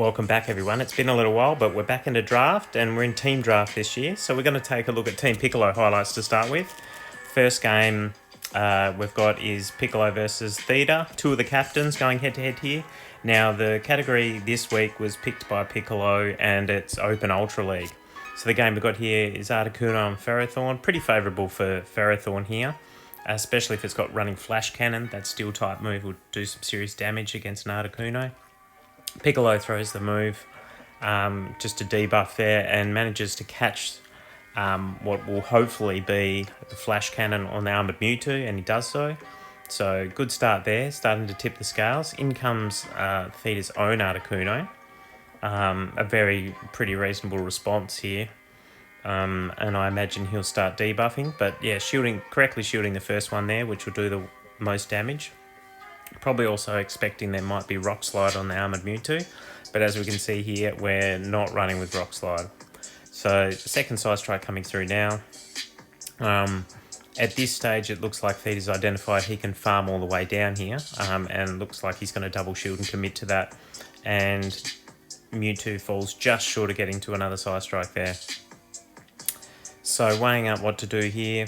Welcome back, everyone. It's been a little while, but we're back in a draft and we're in team draft this year. So we're going to take a look at Team Piccolo highlights to start with. First game we've got is Piccolo versus Theta, two of the captains going head to head here. Now, the category this week was picked by Piccolo and it's Open Ultra League. So the game we've got here is Articuno and Ferrothorn. Pretty favourable for Ferrothorn here, especially if it's got running Flash Cannon. That steel type move will do some serious damage against an Articuno. Piccolo throws the move just to debuff there and manages to catch what will hopefully be the Flash Cannon on the Armoured Mewtwo, and he does so. So good start there, starting to tip the scales. In comes Theta's own Articuno. A pretty reasonable response here. And I imagine he'll start debuffing. But yeah, correctly shielding the first one there, which will do the most damage. Probably also expecting there might be Rock Slide on the Armoured Mewtwo, but as we can see here, we're not running with Rock Slide. So second Side Strike coming through now. At this stage, it looks like Theta's identified he can farm all the way down here, and looks like he's going to double shield and commit to that. And Mewtwo falls just short of getting to another Side Strike there. So weighing up what to do here,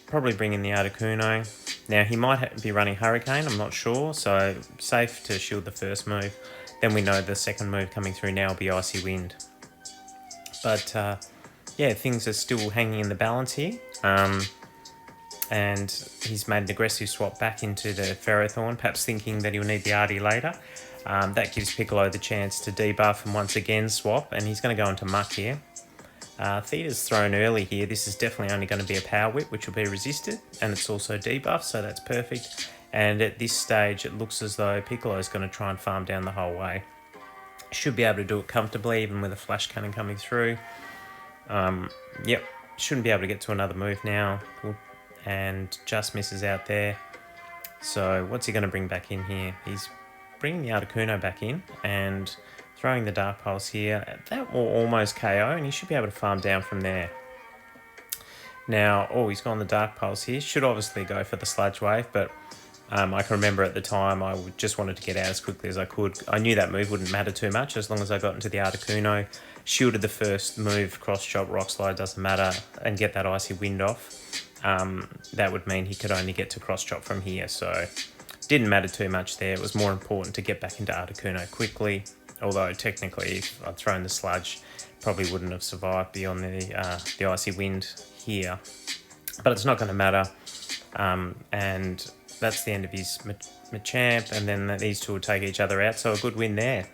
probably bring in the Articuno. Now, he might be running Hurricane, I'm not sure, so safe to shield the first move. Then we know the second move coming through now will be Icy Wind. But, yeah, things are still hanging in the balance here. And he's made an aggressive swap back into the Ferrothorn, perhaps thinking that he'll need the Artie later. That gives Piccolo the chance to debuff and once again swap, and he's going to go into Muck here. Theta's thrown early here. This is definitely only going to be a Power Whip, which will be resisted, and it's also debuffed, so that's perfect. And at this stage, it looks as though Piccolo's going to try and farm down the whole way. Should be able to do it comfortably, even with a Flash Cannon coming through. Yep, shouldn't be able to get to another move now, and just misses out there. So what's he going to bring back in here? He's bringing the Articuno back in, and throwing the Dark Pulse here. That will almost KO, and he should be able to farm down from there. Now, he's gone the Dark Pulse here. Should obviously go for the Sludge Wave, but I can remember at the time I just wanted to get out as quickly as I could. I knew that move wouldn't matter too much as long as I got into the Articuno, shielded the first move, Cross Chop, Rock Slide, doesn't matter, and get that Icy Wind off. That would mean he could only get to Cross Chop from here, so didn't matter too much there. It was more important to get back into Articuno quickly. Although technically, if I'd thrown the Sludge, probably wouldn't have survived beyond the Icy Wind here. But it's not going to matter. And that's the end of his Machamp, and then these two will take each other out. So a good win there.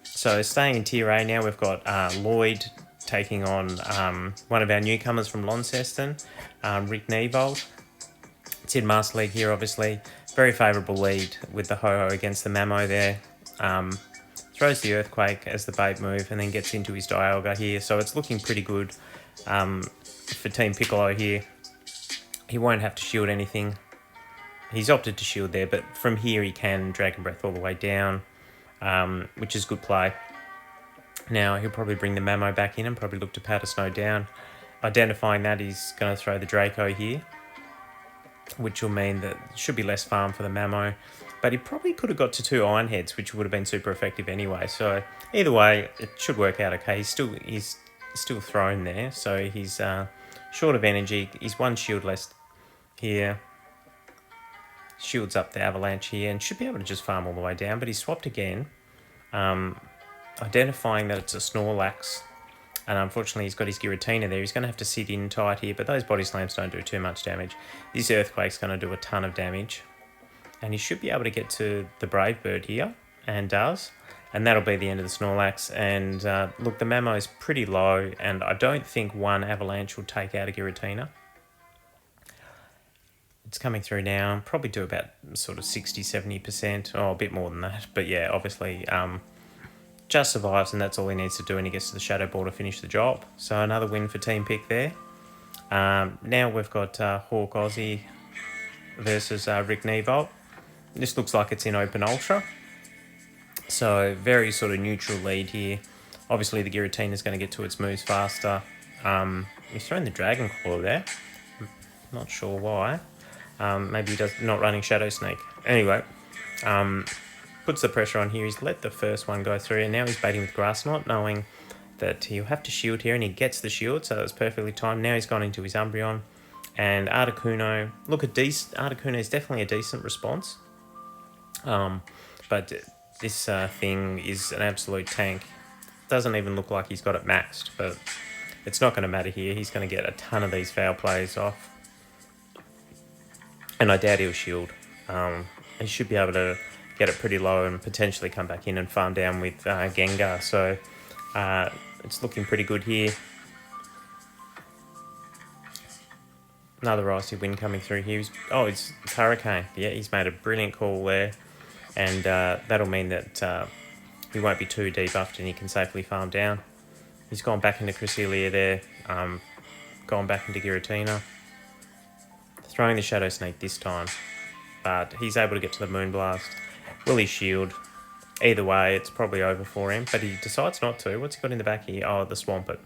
So staying in Tier A now, we've got Lloyd taking on one of our newcomers from Launceston, Rick Nevold. It's in Master League here, obviously. Very favourable lead with the Ho-Oh against the Mamo there. Throws the Earthquake as the bait move and then gets into his Dialga here. So it's looking pretty good for Team Piccolo here. He won't have to shield anything. He's opted to shield there, but from here he can Dragon Breath all the way down, which is good play. Now he'll probably bring the Mamo back in and probably look to Powder Snow down. Identifying that, he's going to throw the Draco here, which will mean that there should be less farm for the Mamo. But he probably could have got to 2 Iron Heads, which would have been super effective anyway. So either way, it should work out okay. He's still thrown there, so he's short of energy. He's 1 shield less here. Shields up the Avalanche here and should be able to just farm all the way down. But he swapped again, identifying that it's a Snorlax. And unfortunately, he's got his Giratina there. He's going to have to sit in tight here, but those Body Slams don't do too much damage. This Earthquake's going to do a ton of damage. And he should be able to get to the Brave Bird here, and does. And that'll be the end of the Snorlax. And look, the Mamo's pretty low, and I don't think 1 Avalanche will take out a Giratina. It's coming through now. Probably do about sort of 60-70%, or a bit more than that. But yeah, obviously just survives, and that's all he needs to do, and he gets to the Shadow Ball to finish the job. So another win for Team Pick there. Now we've got Hawk Aussie versus Rick Nevold. This looks like it's in Open Ultra. So very sort of neutral lead here. Obviously the Giratina is going to get to its moves faster. He's thrown the Dragon Claw there. Not sure why. Maybe he does not running Shadow Sneak. Anyway, puts the pressure on here. He's let the first one go through, and now he's baiting with Grass Knot, knowing that he'll have to shield here, and he gets the shield, so that's perfectly timed. Now he's gone into his Umbreon, and Articuno. Look, Articuno is definitely a decent response, but this thing is an absolute tank. Doesn't even look like he's got it maxed, but it's not going to matter here. He's going to get a ton of these foul plays off, and I doubt he'll shield. He should be able to get it pretty low and potentially come back in and farm down with Gengar. So it's looking pretty good here. Another icy wind coming through here. It's Hurricane. Yeah, he's made a brilliant call there, and that'll mean that he won't be too debuffed and he can safely farm down. He's gone back into Cresselia there, gone back into Giratina, throwing the Shadow Sneak this time, but he's able to get to the Moonblast. Will he shield? Either way, it's probably over for him, but he decides not to. What's he got in the back here? Oh, the Swampert.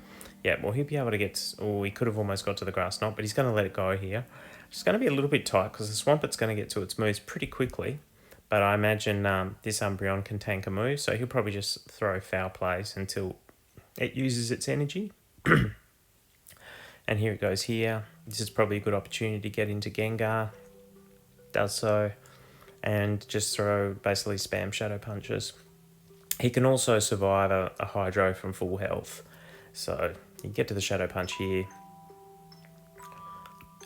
Yeah, well, he'll be able to get... Oh, he could have almost got to the Grass Knot, but he's going to let it go here. It's going to be a little bit tight because the Swampert's going to get to its moves pretty quickly, but I imagine this Umbreon can tank a move, so he'll probably just throw foul plays until it uses its energy. And here it goes here. This is probably a good opportunity to get into Gengar. Does so. And just throw, basically spam Shadow Punches. He can also survive a Hydro from full health. So you get to the Shadow Punch here.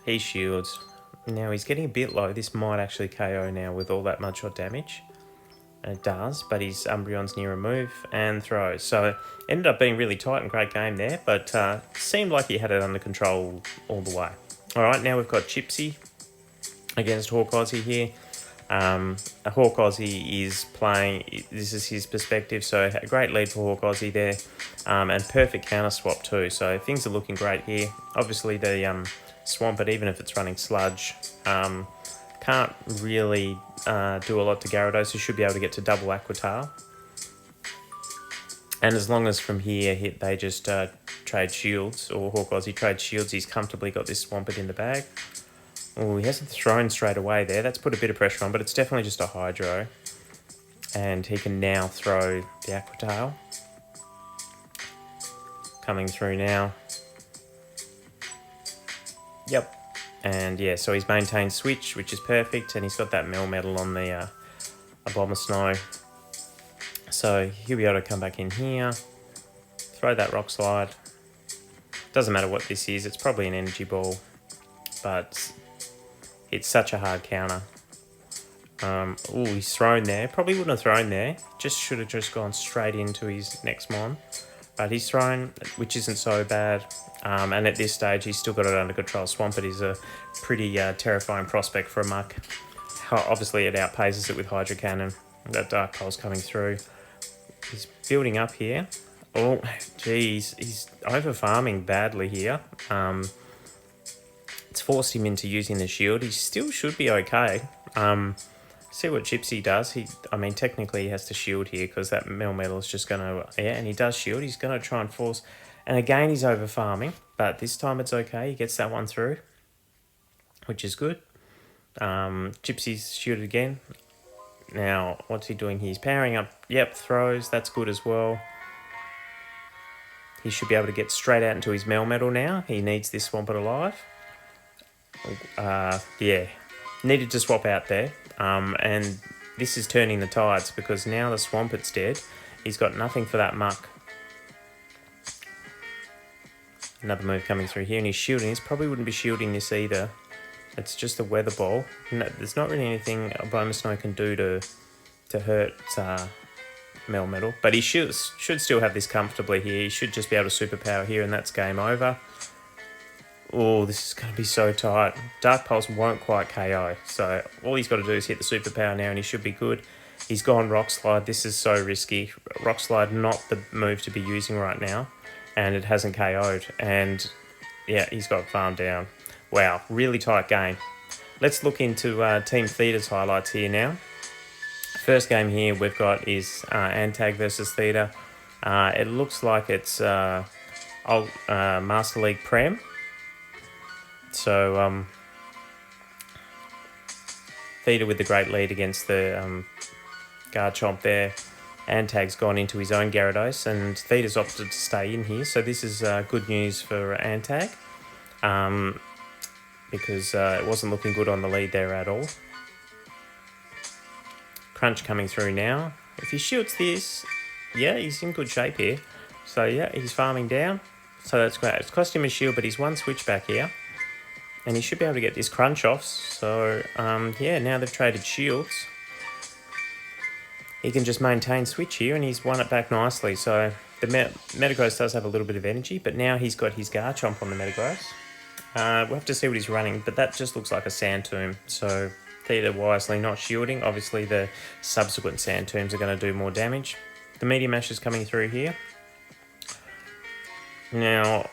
He shields. Now he's getting a bit low. This might actually KO now with all that mudshot damage. And it does, but his Umbreon's near a move and throws. So it ended up being really tight and great game there, but seemed like he had it under control all the way. Alright, now we've got Chipsy against Hawk Aussie here. Hawk Aussie is playing, this is his perspective, so a great lead for Hawk Aussie there, and perfect counter swap too, so things are looking great here. Obviously the Swampert, even if it's running Sludge, can't really do a lot to Gyarados, so should be able to get to double Aqua Tail. And as long as from here they just trade shields, or Hawk Aussie trades shields, he's comfortably got this Swampert in the bag. Oh, he hasn't thrown straight away there. That's put a bit of pressure on, but it's definitely just a Hydro. And he can now throw the Aqua Tail. Coming through now. Yep. And yeah, so he's maintained Switch, which is perfect, and he's got that Melmetal on the Abomasnow. So he'll be able to come back in here, throw that Rock Slide. Doesn't matter what this is, it's probably an Energy Ball, but it's such a hard counter. He's thrown there. Probably wouldn't have thrown there. Just should have just gone straight into his next Mon. But he's thrown, which isn't so bad. And at this stage, he's still got it under control. Swampert is a pretty terrifying prospect for a Muck. Obviously, it outpaces it with Hydro Cannon. That Dark Pulse coming through. He's building up here. Oh, geez. He's over-farming badly here. It's forced him into using the shield. He still should be okay. See what Chipsy does. Technically he has to shield here because that Melmetal is just going to... Yeah, and he does shield. He's going to try and force... And again, he's over-farming, but this time it's okay. He gets that one through, which is good. Gypsy's shielded again. Now, what's he doing? He's powering up. Yep, throws. That's good as well. He should be able to get straight out into his Melmetal now. He needs this Swampert alive. Yeah, needed to swap out there. And this is turning the tides because now the Swampert's dead. He's got nothing for that Muck. Another move coming through here, and he's shielding. He probably wouldn't be shielding this either. It's just a Weather Ball. No, there's not really anything Abomasnow can do to hurt Melmetal, but he should still have this comfortably here. He should just be able to superpower here, and that's game over. Oh, this is going to be so tight. Dark Pulse won't quite KO, so all he's got to do is hit the superpower now, and he should be good. He's gone Rock Slide. This is so risky. Rock Slide, not the move to be using right now, and it hasn't KO'd. And yeah, he's got farmed down. Wow, really tight game. Let's look into Team Theda's highlights here now. First game here we've got is Antag versus Theda. It looks like it's Master League Prem. So Theda with the great lead against the Garchomp there. Antag's gone into his own Gyarados, and Theta's opted to stay in here. So this is good news for Antag, because it wasn't looking good on the lead there at all. Crunch coming through now. If he shields this, yeah, he's in good shape here. So yeah, he's farming down. So that's great. It's cost him a shield, but he's one switch back here. And he should be able to get this crunch off. So yeah, now they've traded shields. He can just maintain switch here, and he's won it back nicely. So the Metagross does have a little bit of energy, but now he's got his Garchomp on the Metagross. We'll have to see what he's running, but that just looks like a Sand Tomb. So Theta wisely not shielding. Obviously the subsequent Sand Tombs are going to do more damage. The Meteor Mash is coming through here. Now,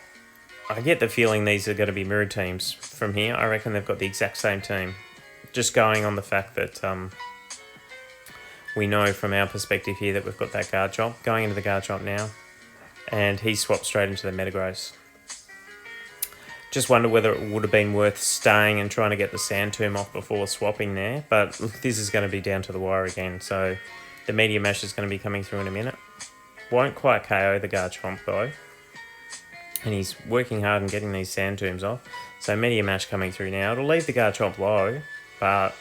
I get the feeling these are going to be mirror teams from here. I reckon they've got the exact same team. Just going on the fact that we know from our perspective here that we've got that Garchomp. Going into the Garchomp now. And he swapped straight into the Metagross. Just wonder whether it would have been worth staying and trying to get the Sand Tomb off before swapping there. But this is going to be down to the wire again. So the Meteor Mash is going to be coming through in a minute. Won't quite KO the Garchomp though. And he's working hard and getting these Sand Tombs off. So Meteor Mash coming through now. It'll leave the Garchomp low, but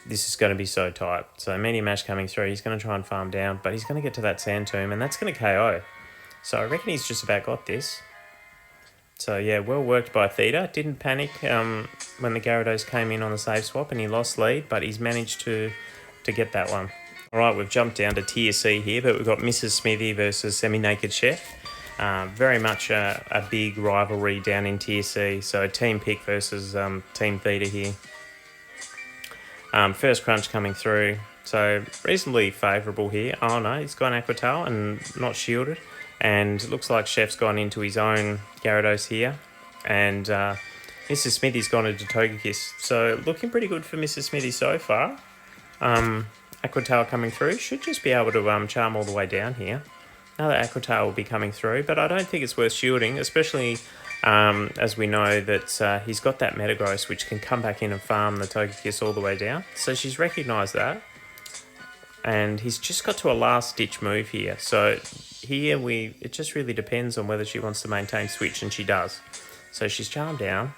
this is going to be so tight. So Meteor Mash coming through. He's going to try and farm down, but he's going to get to that Sand Tomb, and that's going to KO. So I reckon he's just about got this. So yeah, well worked by Theta. Didn't panic when the Gyarados came in on the save swap, and he lost lead, but he's managed to get that one. All right, we've jumped down to Tier C here, but we've got Mrs. Smithy versus Semi-Naked Chef. Very much a big rivalry down in Tier C. So Team Pick versus Team Theta here. First crunch coming through. So reasonably favourable here. Oh no, he's gone Aqua Tail and not shielded. And it looks like Chef's gone into his own Gyarados here. And Mrs. Smithy's gone into Togekiss. So looking pretty good for Mrs. Smithy so far. Aqua Tail coming through. Should just be able to charm all the way down here. Another Aqua Tail will be coming through. But I don't think it's worth shielding. Especially as we know that he's got that Metagross which can come back in and farm the Togekiss all the way down. So she's recognised that. And he's just got to a last ditch move here. So here it just really depends on whether she wants to maintain switch, and she does. So she's charmed down.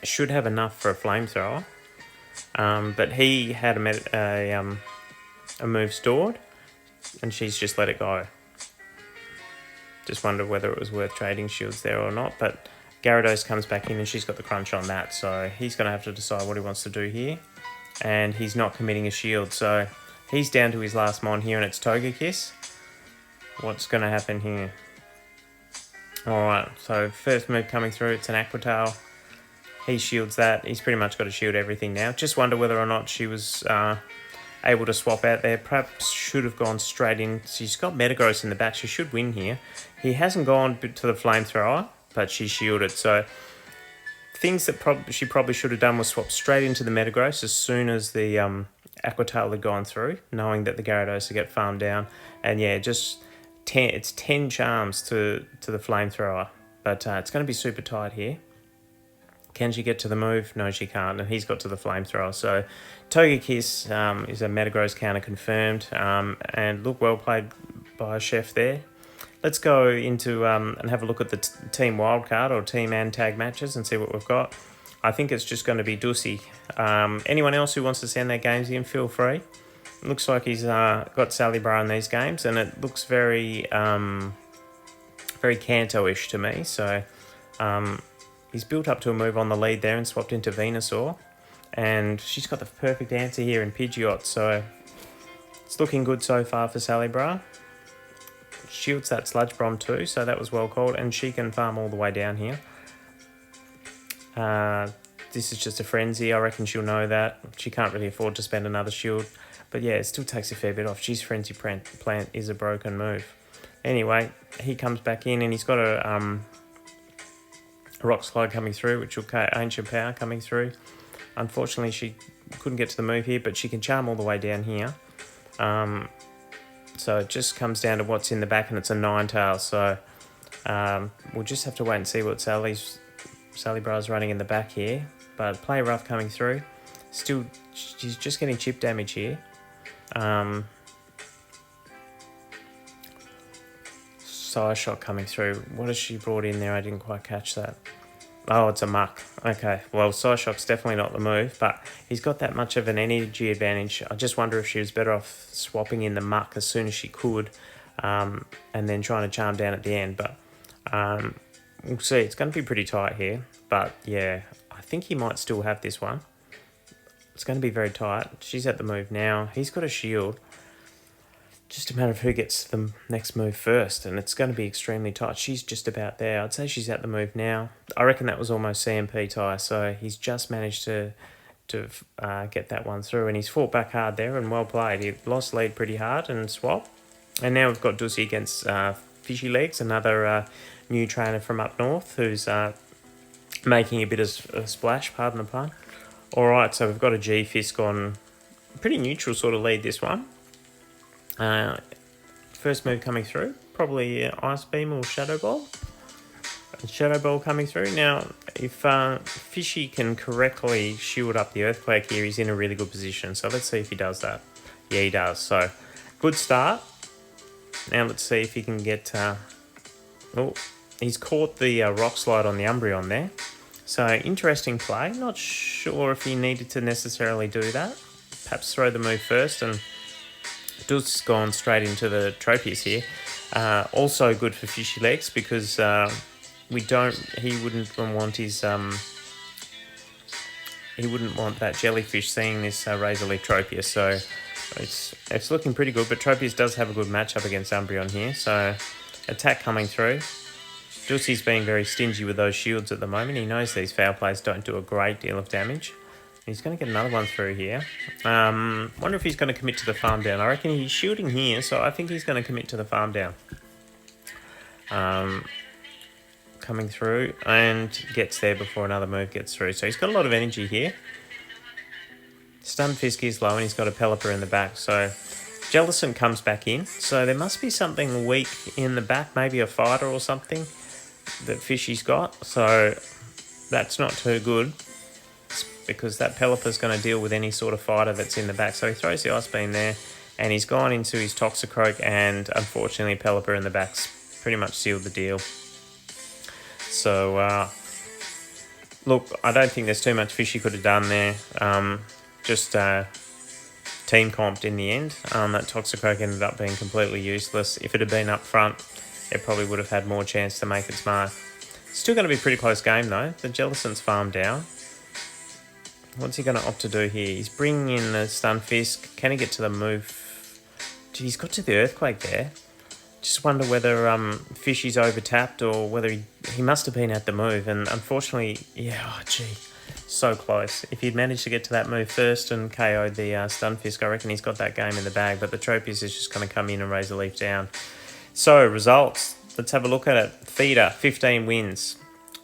Should have enough for a flamethrower. But he had a move stored, and she's just let it go. Just wondered whether it was worth trading shields there or not. But Gyarados comes back in, and she's got the crunch on that. So he's going to have to decide what he wants to do here. And he's not committing a shield. So he's down to his last mon here, and it's Togekiss. What's going to happen here? Alright, so first move coming through, it's an Aqua Tail. He shields that. He's pretty much got to shield everything now. Just wonder whether or not she was able to swap out there. Perhaps should have gone straight in. She's got Metagross in the back. She should win here. He hasn't gone to the Flamethrower, but she shielded. So things that she probably should have done was swap straight into the Metagross as soon as the Aqua Tail had gone through, knowing that the Gyarados would get farmed down. And yeah, it's 10 charms to the Flamethrower, but it's going to be super tight here. Can she get to the move? No, she can't, and he's got to the Flamethrower. So Togekiss is a Metagross counter confirmed, and look, well played by Chef there. Let's go into and have a look at the Team Wildcard or Team Antag matches and see what we've got. I think it's just going to be Dussy. Anyone else who wants to send their games in, feel free. Looks like he's got Salibra in these games, and it looks very Kanto-ish to me. So he's built up to a move on the lead there and swapped into Venusaur. And she's got the perfect answer here in Pidgeot, so it's looking good so far for Salibra. Shields that Sludge Bomb too, so that was well called, and she can farm all the way down here. This is just a frenzy. I reckon she'll know that. She can't really afford to spend another shield. But yeah, it still takes a fair bit off. Geez, Frenzy Plant is a broken move. Anyway, he comes back in, and he's got a Rock Slide coming through, which will Ancient Power coming through. Unfortunately, she couldn't get to the move here, but she can charm all the way down here. So it just comes down to what's in the back, and it's a Ninetales. So we'll just have to wait and see what Salibra's running in the back here. But Play Rough coming through. Still, she's just getting chip damage here. Psyshock coming through. What has she brought in there? I didn't quite catch that. Oh, it's a muck. Okay, well, Psyshock's definitely not the move, but he's got that much of an energy advantage. I just wonder if she was better off swapping in the muck as soon as she could, and then trying to charm down at the end. But we'll see. It's going to be pretty tight here. But yeah, I think he might still have this one. It's going to be very tight. She's at the move now. He's got a shield. Just a matter of who gets the next move first, and it's going to be extremely tight. She's just about there. I'd say she's at the move now. I reckon that was almost CMP tie, so he's just managed to get that one through, and he's fought back hard there, and well played. He lost lead pretty hard and swap. And now we've got Dussi against Fishy Legs, another new trainer from up north who's making a bit of a splash, pardon the pun. All right, so we've got a G-Fisk on pretty neutral sort of lead this one. First move coming through, probably Ice Beam or Shadow Ball. Shadow Ball coming through. Now, if Fishy can correctly shield up the Earthquake here, he's in a really good position. So let's see if he does that. Yeah, he does. So, good start. Now let's see if he can get... oh, he's caught the Rock Slide on the Umbreon there. So, interesting play. Not sure if he needed to necessarily do that. Perhaps throw the move first and... Dusk's gone straight into the Tropius here. Also good for Fishy Legs because he wouldn't want his he wouldn't want that jellyfish seeing this Razor Leaf Tropius. So it's looking pretty good, but Tropius does have a good matchup against Umbreon here. So attack coming through. Dusty's being very stingy with those shields at the moment. He knows these foul plays don't do a great deal of damage. He's going to get another one through here. Wonder if he's going to commit to the farm down. I reckon he's shielding here, so I think he's going to commit to the farm down. Coming through and gets there before another move gets through. So he's got a lot of energy here. Stunfisk is low and he's got a Pelipper in the back. So Jellicent comes back in. So there must be something weak in the back, maybe a fighter or something that Fishy's got. So that's not too good, because that Pelipper's going to deal with any sort of fighter that's in the back. So he throws the Ice Beam there, and he's gone into his Toxicroak, and unfortunately Pelipper in the back's pretty much sealed the deal. So, look, I don't think there's too much Fishy could have done there. Just team comped in the end. That Toxicroak ended up being completely useless. If it had been up front, it probably would have had more chance to make its mark. Still going to be a pretty close game, though. The Jellicent's farmed down. What's he going to opt to do here? He's bringing in the Stunfisk. Can he get to the move? He's got to the Earthquake there. Just wonder whether Fishy's over-tapped or whether he must have been at the move. And unfortunately, yeah, oh gee, so close. If he'd managed to get to that move first and KO'd the Stunfisk, I reckon he's got that game in the bag. But the Tropius is just going to come in and Razor Leaf down. So, results. Let's have a look at it. Feeder, 15 wins.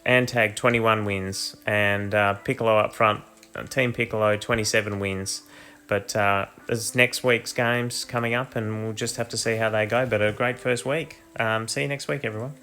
Antag, 21 wins. And Piccolo up front. Team Piccolo, 27 wins. But there's next week's games coming up, and we'll just have to see how they go. But a great first week. See you next week, everyone.